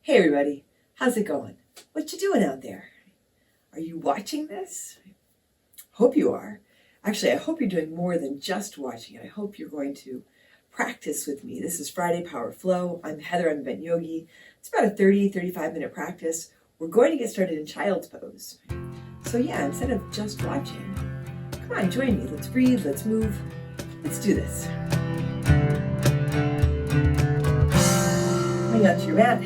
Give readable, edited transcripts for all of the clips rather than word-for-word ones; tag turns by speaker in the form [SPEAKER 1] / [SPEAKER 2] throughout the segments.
[SPEAKER 1] Hey everybody, how's it going? What you doing out there? Are you watching this? Hope you are. Actually, I hope you're doing more than just watching it. I hope you're going to practice with me. This is Friday Power Flow. I'm Heather, I'm Yogi. It's about a 35 minute practice. We're going to get started in child's pose. So yeah, instead of just watching, come on, join me. Let's breathe, let's move. Let's do this. Coming out to your mat.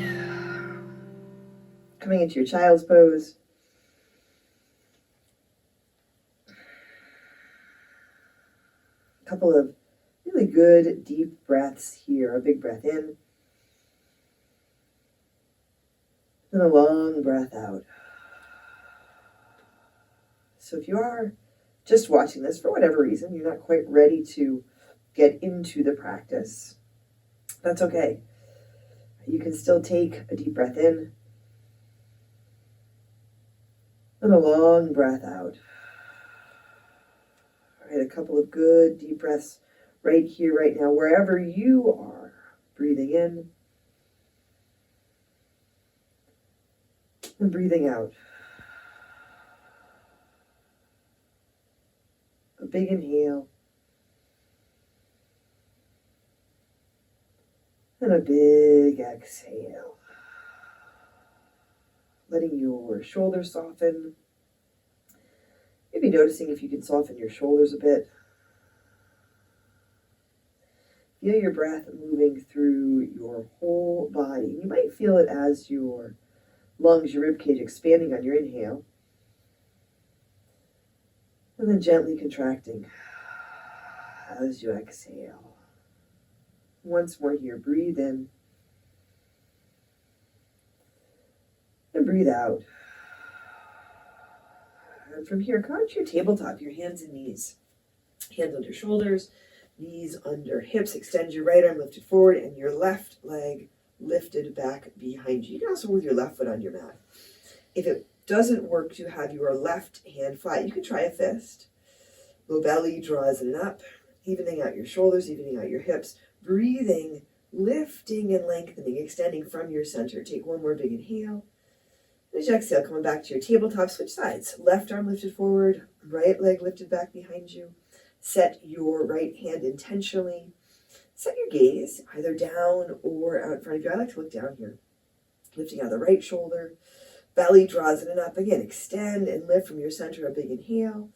[SPEAKER 1] Coming into your child's pose. A couple of really good deep breaths here. A big breath in. And a long breath out. So if you are just watching this for whatever reason, you're not quite ready to get into the practice, that's okay. You can still take a deep breath in and a long breath out. All right, a couple of good deep breaths right here, right now, wherever you are. Breathing in and breathing out. A big inhale and a big exhale. Letting your shoulders soften. Maybe noticing if you can soften your shoulders a bit. Feel your breath moving through your whole body. You might feel it as your lungs, your ribcage expanding on your inhale. And then gently contracting as you exhale. Once more here, breathe in. And breathe out. And from here, come onto your tabletop, your hands and knees. Hands under shoulders, knees under hips. Extend your right arm lifted forward and your left leg lifted back behind you. You can also move your left foot on your mat. If it doesn't work to have your left hand flat, you can try a fist. Low belly draws it up, evening out your shoulders, evening out your hips. Breathing, lifting and lengthening, extending from your center. Take one more big inhale. As you exhale, coming back to your tabletop, switch sides. Left arm lifted forward, right leg lifted back behind you. Set your right hand intentionally. Set your gaze either down or out in front of you. I like to look down here. Lifting out the right shoulder. Belly draws in and up. Again, extend and lift from your center. A big inhale.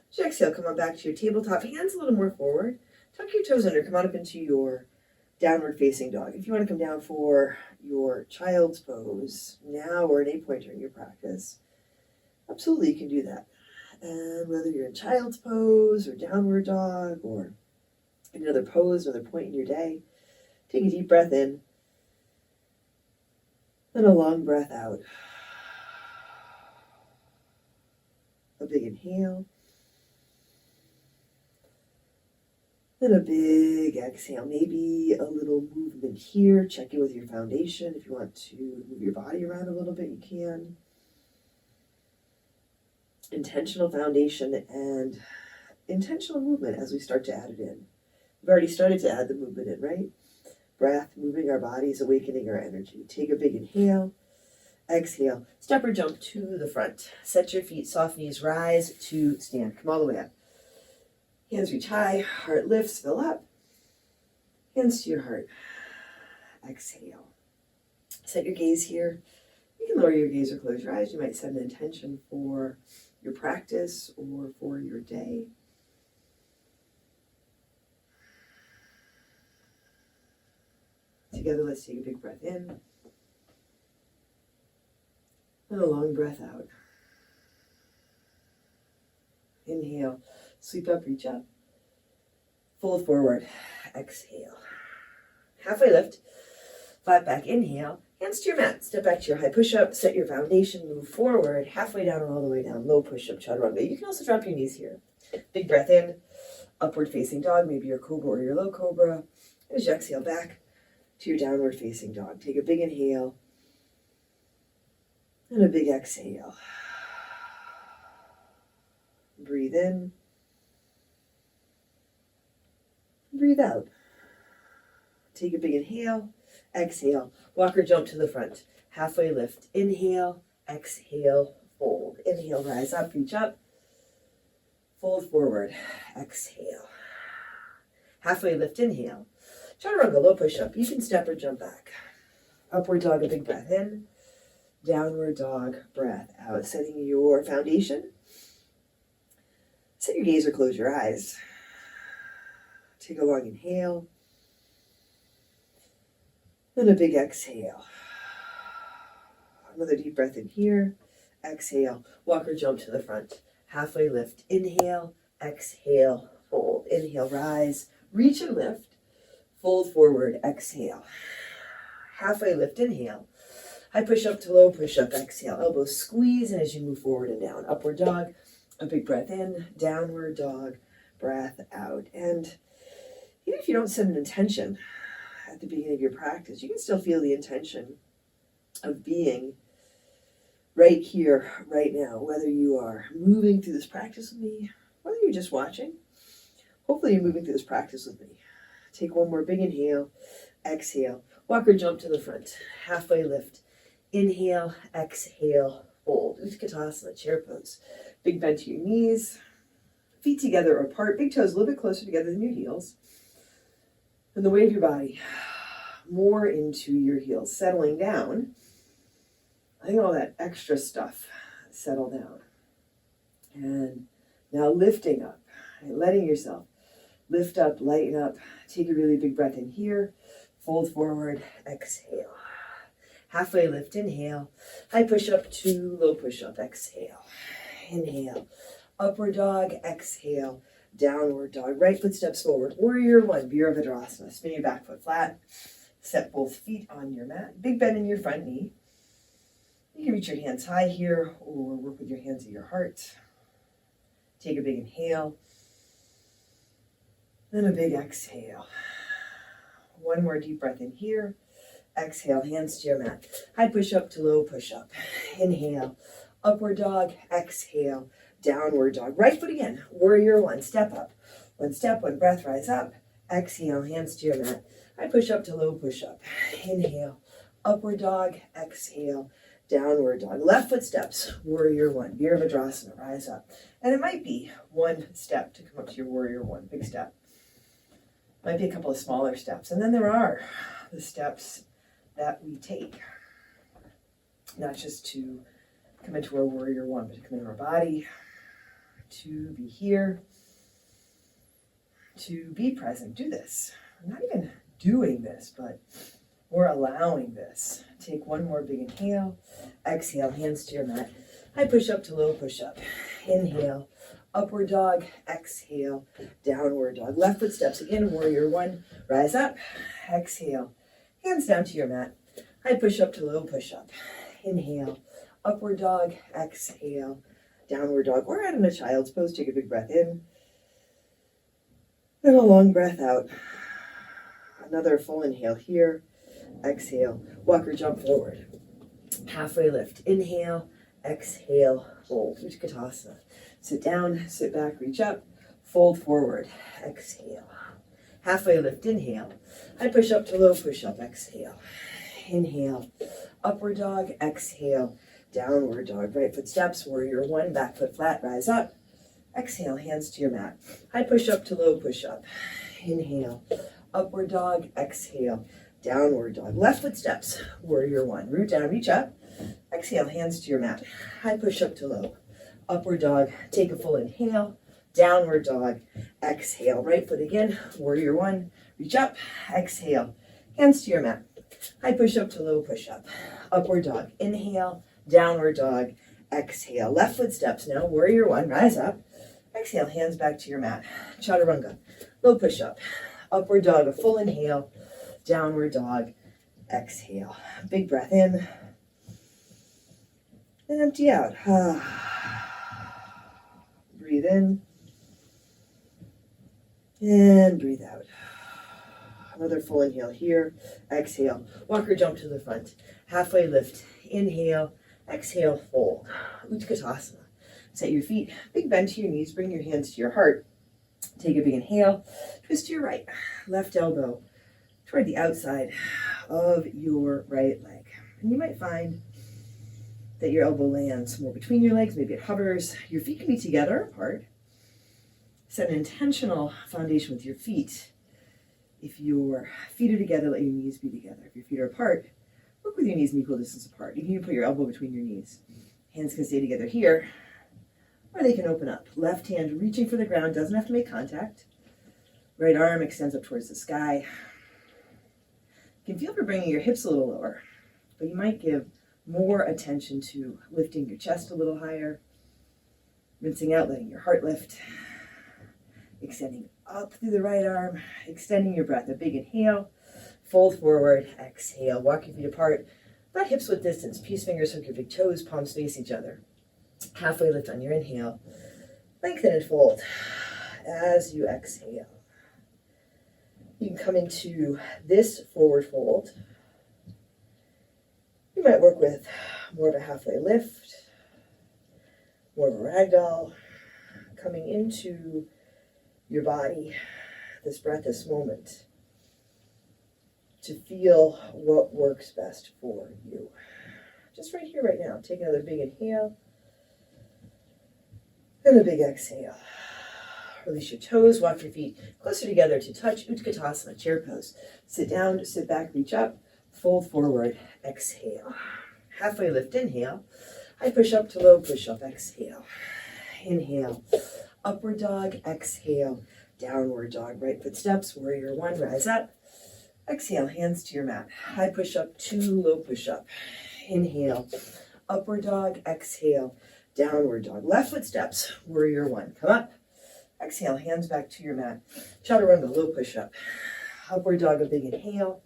[SPEAKER 1] As you exhale, come on back to your tabletop. Hands a little more forward. Tuck your toes under. Come on up into your downward facing dog. If you want to come down for your child's pose now or an 8-pointer in your practice, absolutely you can do that. And whether you're in child's pose or downward dog or another pose, another point in your day, take a deep breath in and a long breath out. A big inhale. And a big exhale, maybe a little movement here. Check in with your foundation. If you want to move your body around a little bit, you can. Intentional foundation and intentional movement as we start to add it in. We've already started to add the movement in, right? Breath, moving our bodies, awakening our energy. Take a big inhale. Exhale. Step or jump to the front. Set your feet, soft knees, rise to stand. Come all the way up. Hands reach high, heart lifts, fill up. Hands to your heart. Exhale. Set your gaze here. You can lower your gaze or close your eyes. You might set an intention for your practice or for your day. Together, let's take a big breath in. And a long breath out. Inhale. Sweep up, reach up. Fold forward. Exhale. Halfway lift. Flat back. Inhale. Hands to your mat. Step back to your high push-up. Set your foundation. Move forward. Halfway down or all the way down. Low push-up. Chaturanga. You can also drop your knees here. Big breath in. Upward facing dog. Maybe your cobra or your low cobra. As you exhale back to your downward facing dog. Take a big inhale. And a big exhale. Breathe in. Breathe out. Take a big inhale. exhale, walk or jump to the front, halfway lift, inhale, exhale, fold. Inhale, rise up, reach up, fold forward, exhale. Halfway lift, inhale. Chaturanga, low push-up. You can step or jump back. Upward dog, a big breath in. Downward dog, breath out. Setting your foundation. Set your gaze or close your eyes. Take a long inhale. Then a big exhale. Another deep breath in here. Exhale. Walk or jump to the front. Halfway lift. Inhale. Exhale. Fold. Inhale. Rise. Reach and lift. Fold forward. Exhale. Halfway lift. Inhale. High push up to low push up. Exhale. Elbows squeeze. And as you move forward and down. Upward dog. A big breath in. Downward dog. Breath out. And even if you don't set an intention at the beginning of your practice, you can still feel the intention of being right here, right now, whether you are moving through this practice with me, whether you're just watching. Hopefully you're moving through this practice with me. Take one more big inhale, exhale, walk or jump to the front, halfway lift, inhale, exhale, fold, Utkatasana, chair pose. Big bend to your knees, feet together or apart, big toes a little bit closer together than your heels, and the weight of your body more into your heels, settling down. I think all that extra stuff settle down. And now lifting up, right? Letting yourself lift up, lighten up. Take a really big breath in here. Fold forward, exhale. Halfway lift, inhale. High push up to low push up, exhale. Inhale. Upward dog, exhale. Downward dog. Right foot steps forward. Warrior one, Virabhadrasana. Spin your back foot flat. Set both feet on your mat. Big bend in your front knee. You can reach your hands high here or work with your hands at your heart. Take a big inhale. Then a big exhale. One more deep breath in here. Exhale, hands to your mat. High push up to low push up. Inhale. Upward dog. Exhale. Downward dog. Right foot again. Warrior one. Step up. One step, one breath. Rise up. Exhale, hands to your mat. High push up to low push up. Inhale. Upward dog. Exhale. Downward dog. Left foot steps. Warrior one. Virabhadrasana. Rise up. And it might be one step to come up to your warrior one. Big step. Might be a couple of smaller steps. And then there are the steps that we take. Not just to come into our warrior one, but to come into our body, to be here, to be present. Do this. I'm not even doing this, but we're allowing this. Take one more big inhale. Exhale, hands to your mat. High push up to low push up. Inhale, upward dog. Exhale, downward dog. Left foot steps again, warrior one. Rise up. Exhale, hands down to your mat. High push up to low push up. Inhale, upward dog. Exhale, downward dog. Or out in a child's pose, take a big breath in. And a long breath out. Another full inhale here. Exhale, walk or jump forward. Halfway lift. Inhale, exhale, fold. Utkatasana. Sit down, sit back, reach up, fold forward. Exhale. Halfway lift. Inhale. High push up to low push up. Exhale. Inhale. Upward dog. Exhale. Downward dog. Right foot steps. Warrior one. Back foot flat. Rise up. Exhale. Hands to your mat. High push up to low push up. Inhale. Upward dog. Exhale. Downward dog. Left foot steps. Warrior one. Root down. Reach up. Exhale. Hands to your mat. High push up to low. Upward dog. Take a full inhale. Downward dog. Exhale. Right foot again. Warrior one. Reach up. Exhale. Hands to your mat. High push up to low push up. Upward dog. Inhale. Downward dog. Exhale. Left foot steps now. Warrior one. Rise up. Exhale. Hands back to your mat. Chaturanga. Low push up. Upward dog. A full inhale. Downward dog. Exhale. Big breath in. And empty out. Breathe in. And breathe out. Another full inhale here. Exhale. Walk or jump to the front. Halfway lift. Inhale. Exhale. Fold. Utkatasana. Set your feet. Big bend to your knees. Bring your hands to your heart. Take a big inhale. Twist to your right. Left elbow toward the outside of your right leg. And you might find that your elbow lands more between your legs, maybe it hovers. Your feet can be together, apart. Set an intentional foundation with your feet. If your feet are together, let your knees be together. If your feet are apart, work with your knees an equal distance apart. You can even put your elbow between your knees. Hands can stay together here, or they can open up. Left hand reaching for the ground, doesn't have to make contact. Right arm extends up towards the sky. You can feel for bringing your hips a little lower, but you might give more attention to lifting your chest a little higher, rinsing out, letting your heart lift, extending up through the right arm, extending your breath. A big inhale, fold forward, exhale, walk your feet apart, about hips width distance. Peace fingers hook your big toes, palms face each other. Halfway lift on your inhale, lengthen and fold as you exhale. You can come into this forward fold. You might work with more of a halfway lift, more of a ragdoll, coming into your body, this breath, this moment, to feel what works best for you. Just right here, right now. Take another big inhale and a big exhale. Release your toes, walk your feet closer together to touch Utkatasana, chair pose. Sit down, sit back, reach up, fold forward, exhale. Halfway lift, inhale. High push up to low push up, exhale. Inhale, upward dog, exhale. Downward dog, right foot steps, warrior one, rise up. Exhale, hands to your mat. High push up to low push up. Inhale, upward dog, exhale. Downward dog, left foot steps, warrior one. Come up. Exhale, hands back to your mat. Chaturanga, low push-up. Upward dog, a big inhale.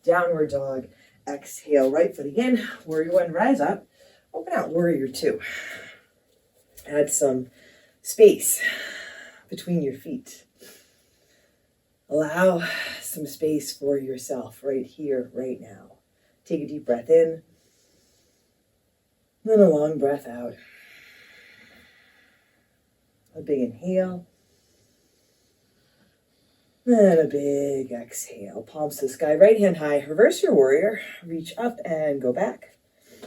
[SPEAKER 1] Downward dog, exhale. Right foot again. Warrior one, rise up. Open out, warrior two. Add some space between your feet. Allow some space for yourself right here, right now. Take a deep breath in. Then a long breath out. A big inhale. And a big exhale. Palms to the sky, right hand high. Reverse your warrior. Reach up and go back.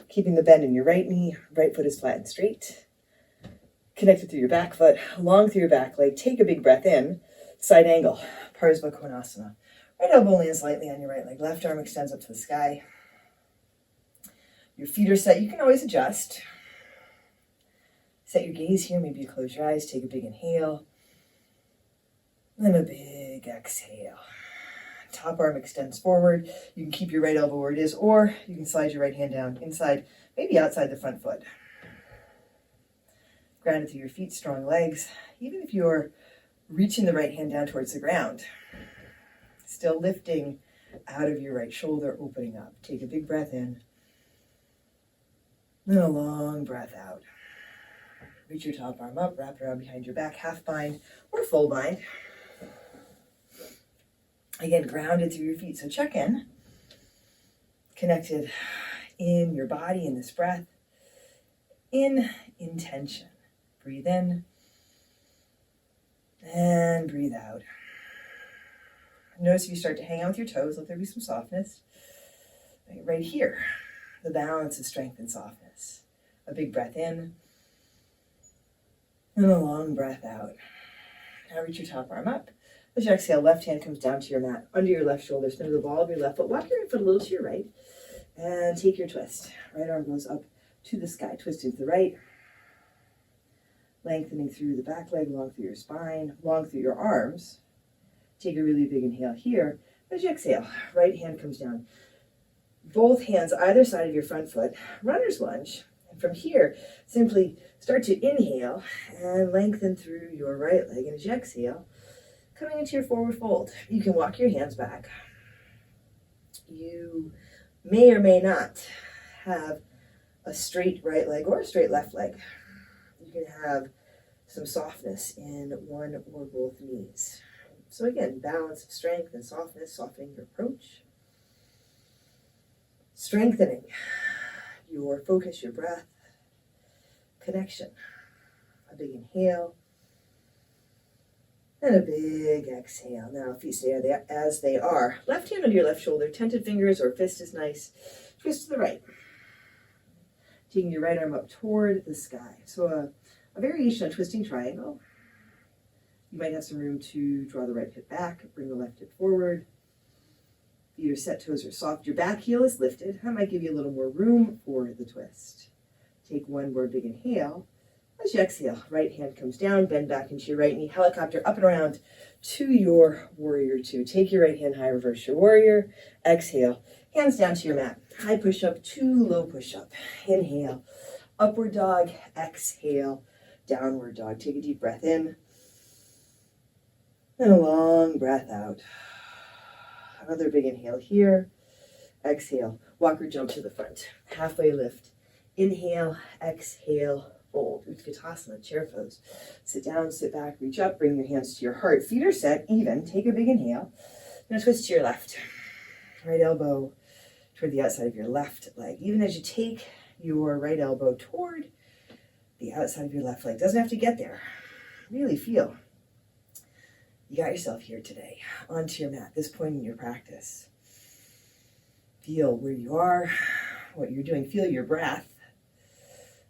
[SPEAKER 1] Keeping the bend in your right knee. Right foot is flat and straight. Connected through your back foot. Long through your back leg. Take a big breath in. Side angle. Parsva Konasana. Right elbow lands lightly on your right leg. Left arm extends up to the sky. Your feet are set. You can always adjust. Set your gaze here. Maybe you close your eyes. Take a big inhale. And a big exhale. Top arm extends forward. You can keep your right elbow where it is, or you can slide your right hand down inside, maybe outside the front foot. Grounded through your feet, strong legs. Even if you're reaching the right hand down towards the ground, still lifting out of your right shoulder, opening up. Take a big breath in. Then a long breath out. Reach your top arm up, wrap it around behind your back, half bind or full bind. Again, grounded through your feet. So check in. Connected in your body, in this breath. In intention. Breathe in. And breathe out. Notice if you start to hang out with your toes, let there be some softness. Right here, the balance of strength and softness. A big breath in. And a long breath out. Now reach your top arm up. As you exhale, left hand comes down to your mat, under your left shoulder, spin to the ball of your left foot. Walk your right foot a little to your right, and take your twist. Right arm goes up to the sky, twisting to the right, lengthening through the back leg, long through your spine, long through your arms. Take a really big inhale here. As you exhale, right hand comes down. Both hands either side of your front foot, runner's lunge. And from here, simply start to inhale and lengthen through your right leg. And as you exhale, coming into your forward fold, you can walk your hands back. You may or may not have a straight right leg or a straight left leg. You can have some softness in one or both knees. So again, balance of strength and softness, softening your approach. Strengthening your focus, your breath, connection. A big inhale. And a big exhale. Now feet stay there as they are. Left hand under your left shoulder, tented fingers or fist is nice. Twist to the right. Taking your right arm up toward the sky. So a variation on twisting triangle. You might have some room to draw the right hip back, bring the left hip forward. Feet are set, toes are soft. Your back heel is lifted. That might give you a little more room for the twist. Take one more big inhale. As you exhale, right hand comes down, bend back into your right knee, helicopter up and around to your warrior two. Take your right hand high, reverse your warrior. Exhale, hands down to your mat. High push-up to low push-up. Inhale, upward dog. Exhale, downward dog. Take a deep breath in. And a long breath out. Another big inhale here. Exhale, walk or jump to the front. Halfway lift. Inhale, exhale, fold. Utkatasana, chair pose. Sit down, sit back, reach up, bring your hands to your heart. Feet are set, even. Take a big inhale. Now twist to your left. Right elbow toward the outside of your left leg. Even as you take your right elbow toward the outside of your left leg. Doesn't have to get there. Really feel. You got yourself here today, onto your mat, this point in your practice. Feel where you are, what you're doing. Feel your breath.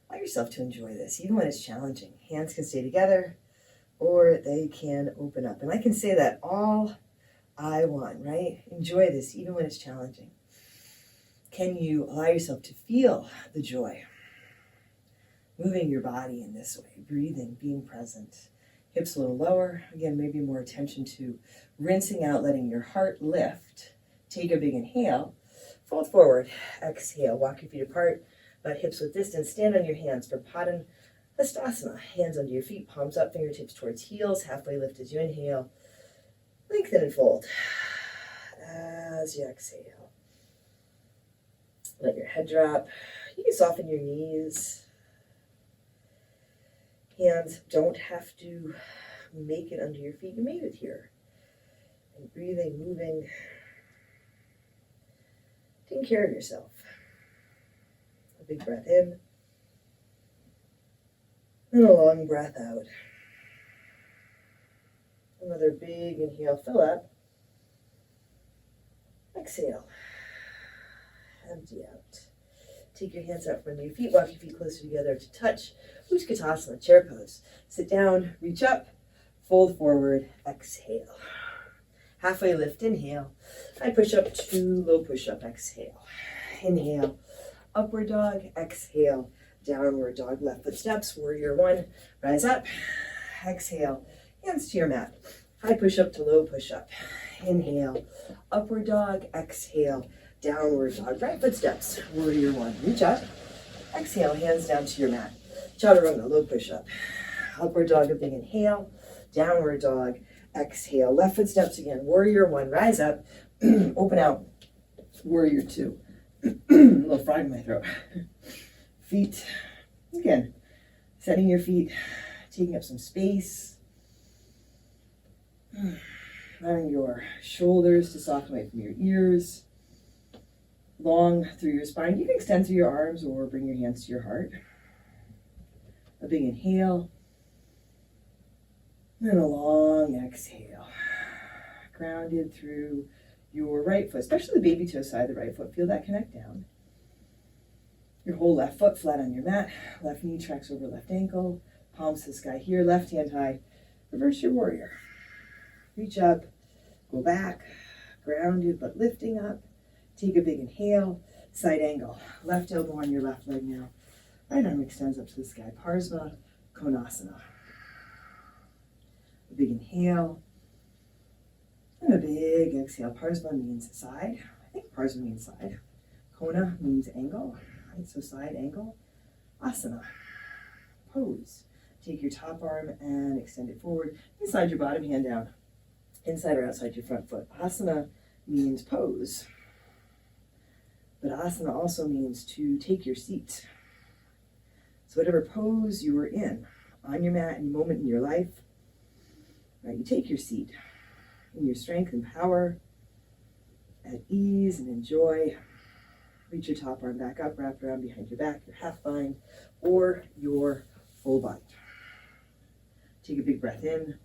[SPEAKER 1] Allow yourself to enjoy this, even when it's challenging. Hands can stay together, or they can open up. And I can say that all I want, right? Enjoy this, even when it's challenging. Can you allow yourself to feel the joy? Moving your body in this way, breathing, being present. Hips a little lower. Again, maybe more attention to rinsing out, letting your heart lift. Take a big inhale. Fold forward. Exhale. Walk your feet apart. About hips with distance. Stand on your hands for Padangusthasana. Hands under your feet. Palms up. Fingertips towards heels. Halfway lift as you inhale. Lengthen and fold. As you exhale. Let your head drop. You can soften your knees. Hands don't have to make it under your feet. You made it here. And breathing, moving, taking care of yourself. A big breath in. And a long breath out. Another big inhale, fill up. Exhale. Empty out. Take your hands out from under your feet. Walk your feet closer together to touch. Utkatasana, chair pose. Sit down, reach up, fold forward, exhale. Halfway lift, inhale. High push up to low push up, exhale. Inhale, upward dog, exhale. Downward dog, left foot steps, warrior one. Rise up, exhale. Hands to your mat. High push up to low push up. Inhale, upward dog, exhale. Downward dog, right foot steps, warrior one. Reach up, exhale, hands down to your mat. Chaturanga, low push-up. Upward dog, a big inhale. Downward dog, exhale. Left foot steps again. Warrior one, rise up. Open out. Warrior two. A little frog in my throat. Feet, again, setting your feet, taking up some space. Allowing your shoulders to soften away from your ears. Long through your spine. You can extend through your arms or bring your hands to your heart. A big inhale, and a long exhale. Grounded through your right foot, especially the baby toe side of the right foot. Feel that connect down. Your whole left foot flat on your mat. Left knee tracks over left ankle. Palms to the sky here. Left hand high. Reverse your warrior. Reach up, go back. Grounded but lifting up. Take a big inhale. Side angle. Left elbow on your left leg now. Right arm extends up to the sky. Parsva Konasana. A big inhale. And a big exhale. Parsva means side. I think Parsva means side. Kona means angle. Right, so side angle. Asana. Pose. Take your top arm and extend it forward. Inside your bottom hand down. Inside or outside your front foot. Asana means pose. But asana also means to take your seat. So whatever pose you are in, on your mat, any moment in your life, right, you take your seat in your strength and power, at ease and enjoy. Reach your top arm back up, wrap around behind your back, your half bind, or your full bind. Take a big breath in.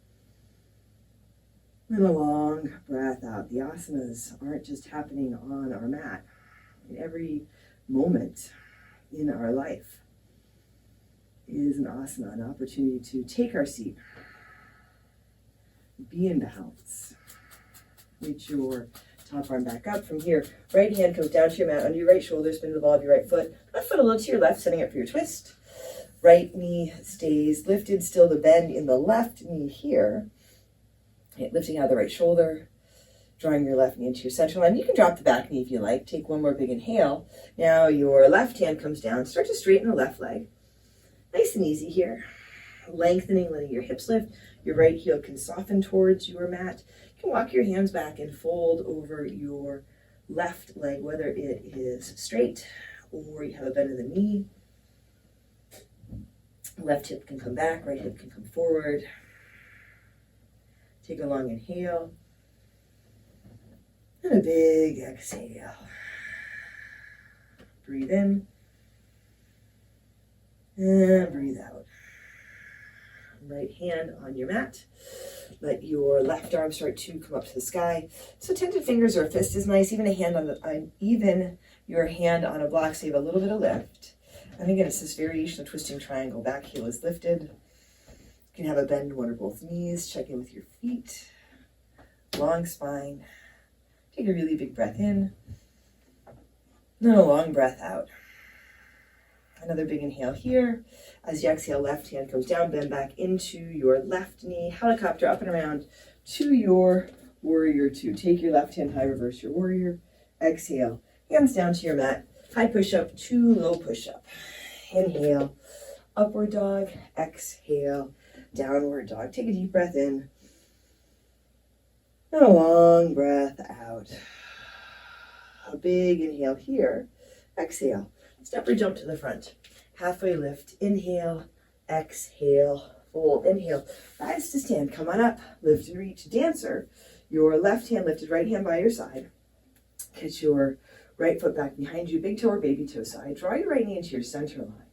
[SPEAKER 2] And a long breath out. The asanas aren't just happening on our mat. In every moment in our life is an asana, an opportunity to take our seat, be in balance. Reach your top arm back up. From here, right hand comes down to your mat, under your right shoulder, spin the ball of your right foot. Left foot a little to your left, setting up for your twist. Right knee stays lifted, still the bend in the left knee here. Lifting out of the right shoulder, drawing your left knee into your center line. You can drop the back knee if you like. Take one more big inhale. Now your left hand comes down. Start to straighten the left leg. Nice and easy here. Lengthening, letting your hips lift. Your right heel can soften towards your mat. You can walk your hands back and fold over your left leg, whether it is straight or you have a bend in the knee. Left hip can come back, right hip can come forward. Take a long inhale. And a big exhale. Breathe in. And breathe out. Right hand on your mat. Let your left arm start to come up to the sky. So tented fingers or a fist is nice. Even your hand on a block, so you have a little bit of lift. And again, it's this variation of twisting triangle. Back heel is lifted. You can have a bend in one or both knees. Check in with your feet. Long spine. Take a really big breath in. And then a long breath out. Another big inhale here. As you exhale, left hand comes down, bend back into your left knee. Helicopter up and around to your warrior two. Take your left hand high, reverse your warrior. Exhale, hands down to your mat. High push-up to low push-up. Inhale, upward dog. Exhale, downward dog. Take a deep breath in. And a long breath out. A big inhale here. Exhale. Step or jump to the front. Halfway lift. Inhale. Exhale. Fold. Inhale. Rise to stand. Come on up. Lift and reach. Dancer. Your left hand lifted, right hand by your side. Catch your right foot back behind you. Big toe or baby toe side. Draw your right knee into your center line.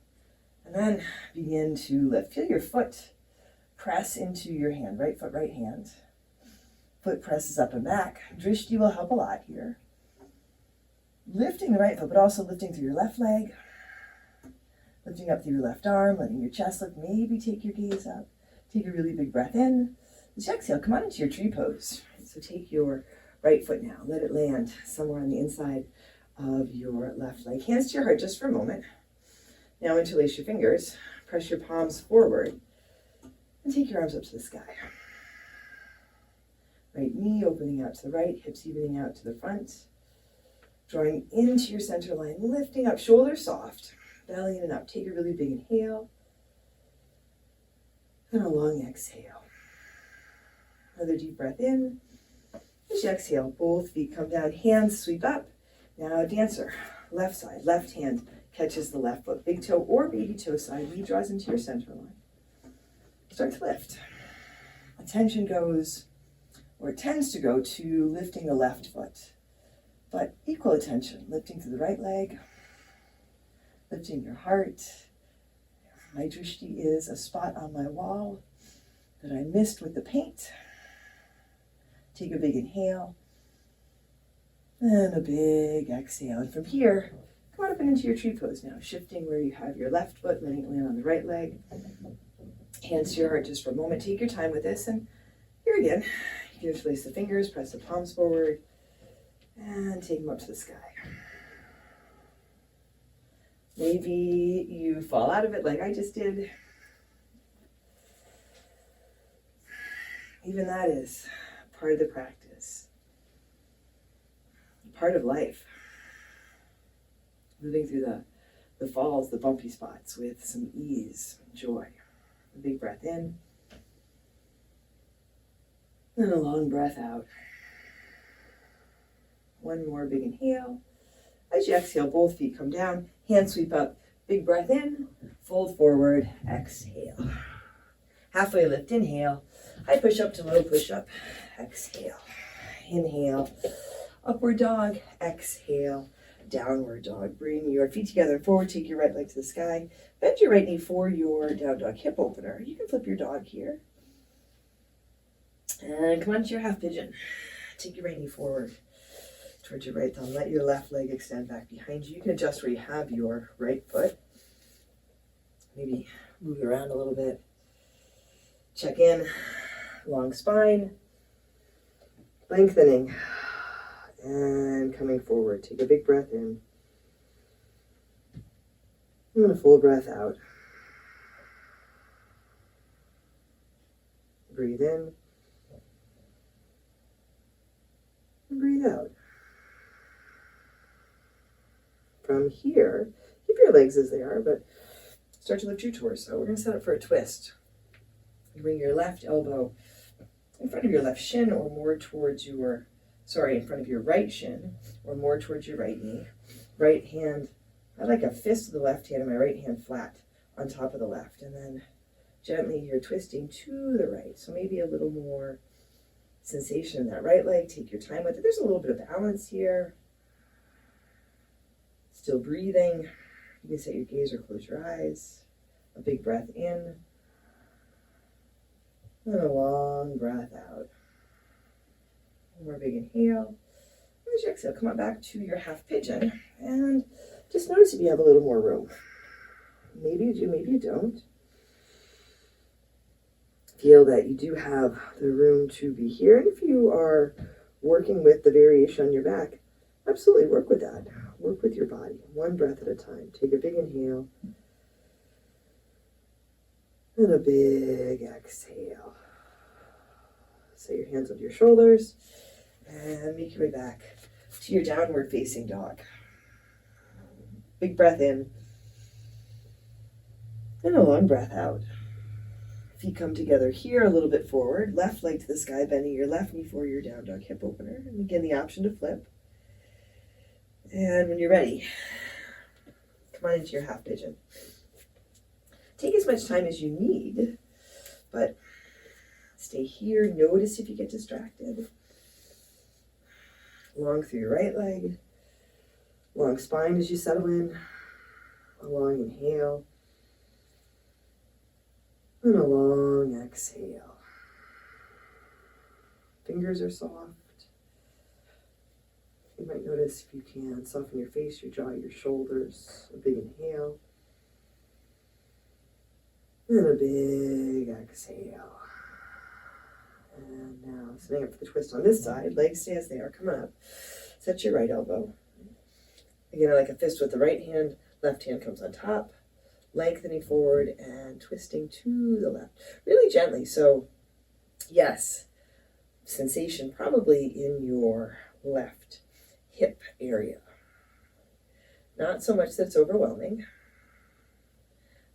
[SPEAKER 2] And then begin to lift. Feel your foot press into your hand. Right foot, right hand. Foot presses up and back. Drishti will help a lot here. Lifting the right foot, but also lifting through your left leg. Lifting up through your left arm, letting your chest lift. Maybe take your gaze up. Take a really big breath in. As you exhale, come on into your tree pose. So take your right foot now. Let it land somewhere on the inside of your left leg. Hands to your heart just for a moment. Now interlace your fingers. Press your palms forward. And take your arms up to the sky. Right knee opening out to the right, hips evening out to the front. Drawing into your center line, lifting up, shoulders soft, belly in and up. Take a really big inhale. And a long exhale. Another deep breath in. As you exhale, both feet come down, hands sweep up. Now dancer, left side, left hand catches the left foot. Big toe or baby toe side, knee draws into your center line. Start to lift. Attention goes, or it tends to go to lifting the left foot. But equal attention, lifting through the right leg, lifting your heart. My drishti is a spot on my wall that I missed with the paint. Take a big inhale and a big exhale. And from here, come on up and into your tree pose now, shifting where you have your left foot, letting it land on the right leg. Hands to your heart just for a moment. Take your time with this. And here again, you can interlace the fingers, press the palms forward, and take them up to the sky. Maybe you fall out of it like I just did. Even that is part of the practice. Part of life. Moving through the falls, the bumpy spots with some ease, joy. A big breath in. And a long breath out. One more big inhale. As you exhale, both feet come down. Hands sweep up. Big breath in. Fold forward. Exhale. Halfway lift. Inhale. High push up to low push up. Exhale. Inhale. Upward dog. Exhale. Downward dog. Bring your feet together and forward. Take your right leg to the sky. Bend your right knee for your down dog hip opener. You can flip your dog here. And come on to your half pigeon. Take your right knee forward towards your right thumb. Let your left leg extend back behind you. You can adjust where you have your right foot. Maybe move it around a little bit. Check in. Long spine. Lengthening. And coming forward. Take a big breath in. And a full breath out. Breathe in. And breathe out. From here, keep your legs as they are, but start to lift your torso. We're going to set up for a twist. You bring your left elbow in front of your left shin or more towards your, in front of your right shin or more towards your right knee. Right hand, I like a fist of the left hand and my right hand flat on top of the left. And then gently you're twisting to the right. So maybe a little more sensation in that right leg. Take your time with it. There's a little bit of balance here. Still breathing. You can set your gaze or close your eyes. A big breath in. And a long breath out. One more big inhale. And as you exhale, come on back to your half pigeon. And just notice if you have a little more room. Maybe you do, maybe you don't. Feel that you do have the room to be here. And if you are working with the variation on your back, absolutely work with that. Work with your body, one breath at a time. Take a big inhale and a big exhale. Set your hands on your shoulders and make your way back to your downward facing dog. Big breath in and a long breath out. Feet come together here, a little bit forward. Left leg to the sky, bending your left knee for your down dog hip opener. And again, the option to flip. And when you're ready, come on into your half pigeon. Take as much time as you need, but stay here. Notice if you get distracted. Long through your right leg. Long spine as you settle in. A long inhale. And a long exhale. Fingers are soft. You might notice if you can soften your face, your jaw, your shoulders. A big inhale. And a big exhale. And now setting up for the twist on this side. Legs stay as they are. Come on up. Set your right elbow. Again, I like a fist with the right hand. Left hand comes on top. Lengthening forward and twisting to the left. Really gently. So, yes, sensation probably in your left hip area. Not so much that it's overwhelming.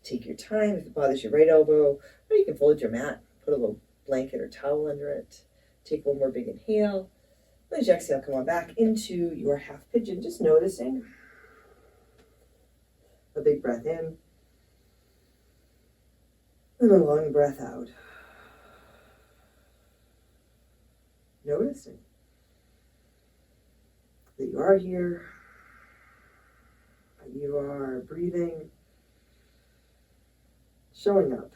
[SPEAKER 2] Take your time. If it bothers your right elbow, or you can fold your mat, put a little blanket or towel under it. Take one more big inhale. As you exhale, come on back into your half pigeon, just noticing. A big breath in. And a long breath out. Noticing that you are here, that you are breathing, showing up.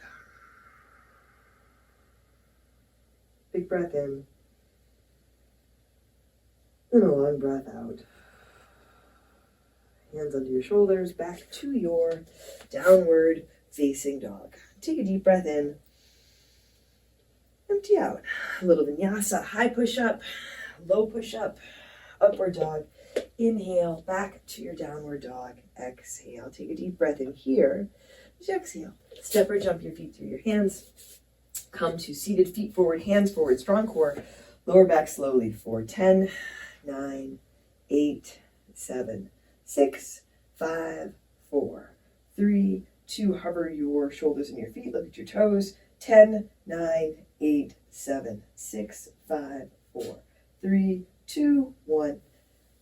[SPEAKER 2] Big breath in, and a long breath out. Hands under your shoulders, back to your downward facing dog. Take a deep breath in, empty out. A little vinyasa, high push-up, low push-up, upward dog. Inhale, back to your downward dog. Exhale. Take a deep breath in here. As you exhale, step or jump your feet through your hands. Come to seated, feet forward, hands forward, strong core. Lower back slowly for 10, 9, 8, 7, 6, 5, 4, 3, 2. Hover your shoulders and your feet. Look at your toes. 10, 9, 8, 7, 6, 5, 4, 3, 2, 1.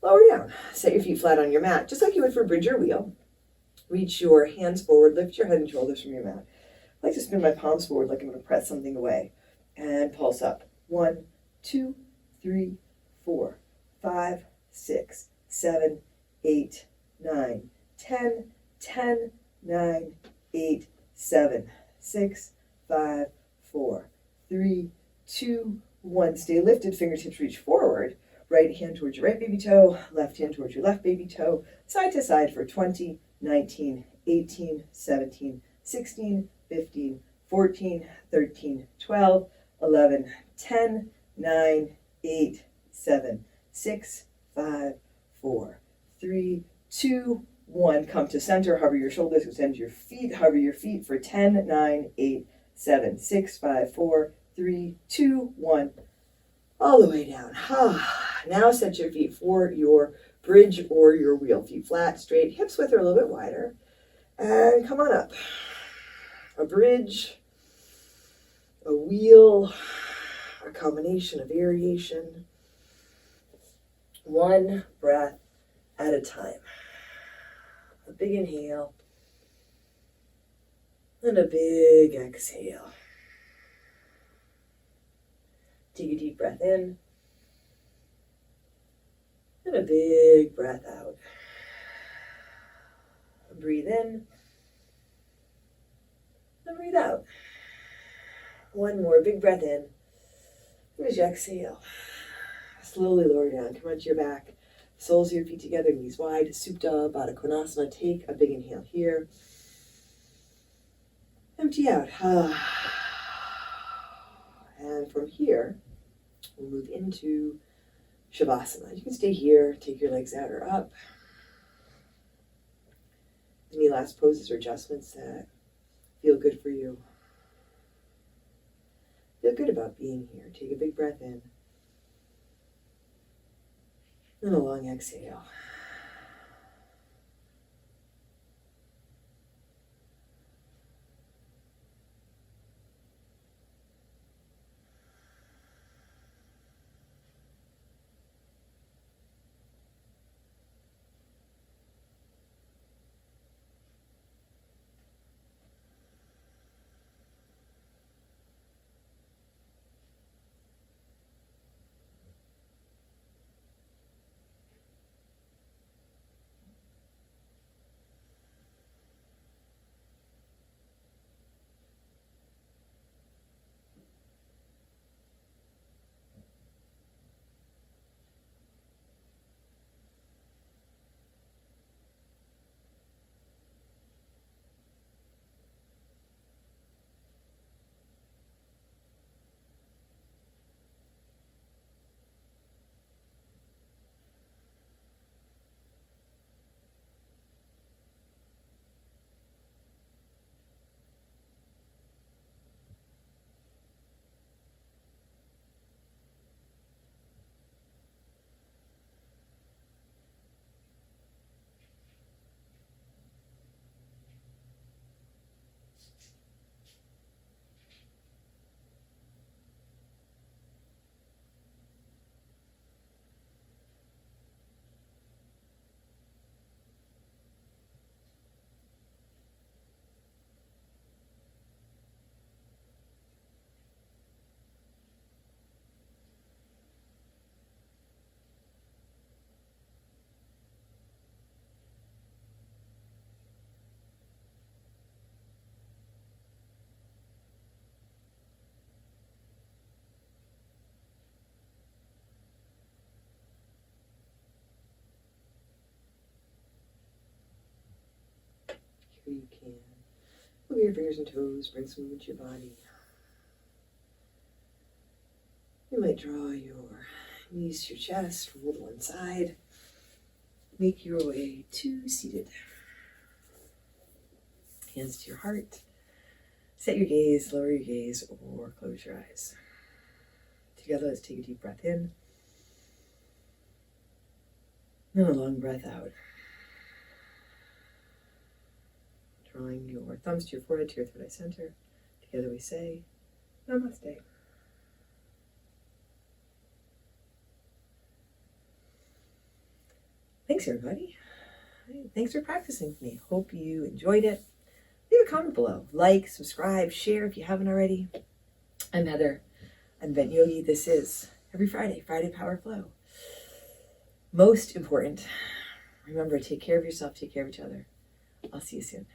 [SPEAKER 2] Lower down. Set your feet flat on your mat, just like you would for bridge or wheel. Reach your hands forward. Lift your head and shoulders from your mat. I like to spin my palms forward like I'm going to press something away. And pulse up. 1, 2, 3, 4, 5, 6, 7, 8, 9, 10, 10, 9, 8, 7, 6, 5, 4, 3, 2,
[SPEAKER 1] 1. Stay lifted, fingertips reach forward. Right hand towards your right baby toe, left hand towards your left baby toe, side to side for 20, 19, 18, 17, 16, 15, 14, 13, 12, 11, 10, 9, 8, 7, 6, 5, 4, 3, 2, 1. Come to center, hover your shoulders, extend your feet, hover your feet for 10, 9, 8, 7, 6, 5, 4, 3, 2, 1. All the way down. Now set your feet for your bridge or your wheel. Feet flat, straight, hips width are a little bit wider. And come on up. A bridge, a wheel, a combination, a variation. One breath at a time. A big inhale and a big exhale. Take a deep breath in and a big breath out. Breathe in and breathe out. One more big breath in. As you exhale, slowly lower down. Come onto your back. Soles of your feet together, knees wide. Supta Baddha Konasana. Take a big inhale here. Empty out. And from here, we'll move into Shavasana. You can stay here, take your legs out or up. Any last poses or adjustments that feel good for you? Feel good about being here. Take a big breath in. And a long exhale. Here you can. Move your fingers and toes, bring some movement to your body. You might draw your knees to your chest, roll to one side. Make your way to seated. Hands to your heart. Set your gaze, lower your gaze, or close your eyes. Together, let's take a deep breath in. And a long breath out. Drawing your thumbs to your forehead, to your third eye center. Together we say, Namaste. Thanks, everybody. Thanks for practicing with me. Hope you enjoyed it. Leave a comment below. Like, subscribe, share if you haven't already. I'm Heather. I'm Bent Yogi. This is every Friday, Friday Power Flow. Most important, remember, take care of yourself, take care of each other. I'll see you soon.